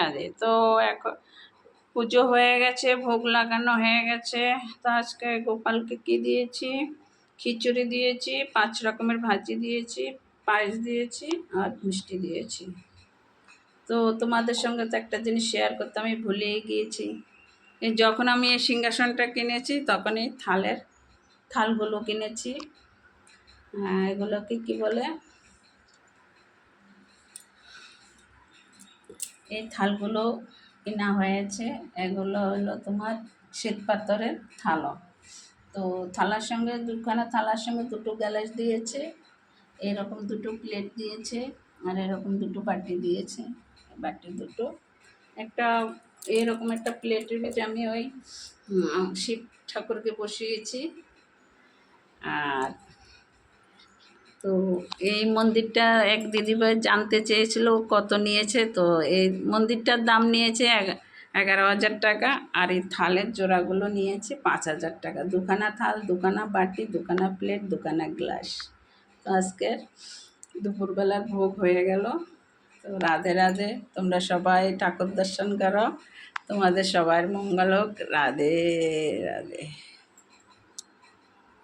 রাধে। তো এখন পুজো হয়ে গেছে, ভোগ লাগানো হয়ে গেছে। তো আজকে গোপালকে কি দিয়েছি, খিচুড়ি দিয়েছি, 5 রকমের ভাজি দিয়েছি, পায়েস দিয়েছি আর মিষ্টি দিয়েছি। তো তোমাদের সঙ্গে তো একটা জিনিস শেয়ার করতে আমি ভুলেই গিয়েছি। যখন আমি এই সিংহাসনটা কিনেছি তখন এই থালগুলো কিনেছি। এগুলোকে কি বলে, এই থালগুলো কেনা হয়েছে। এগুলো হলো তোমার শ্বেত পাথরের থালা। তো থালার সঙ্গে দুখানা থালার সঙ্গে 2টো গ্লাস দিয়েছে, এরকম 2টো প্লেট দিয়েছে, আর এরকম 2টো বাটি দিয়েছে। বাটি 2টো, একটা এরকম একটা প্লেটের ভিতরে আমি ওই শিব ঠাকুরকে বসিয়েছি। আর তো এই মন্দিরটা এক দিদিভাই জানতে চেয়েছিল কত নিয়েছে। তো এই মন্দিরটার দাম নিয়েছে 11,000 টাকা, আর এই থালের জোড়াগুলো নিয়েছে 5,000 টাকা। 2খানা থাল, 2খানা বাটি, 2খানা প্লেট, 2খানা গ্লাস। তো আজকের দুপুরবেলার ভোগ হয়ে গেল। তো রাধে রাধে, তোমরা সবাই ঠাকুর দর্শন করো, তোমাদের সবার মঙ্গল হোক। রাধে রাধে।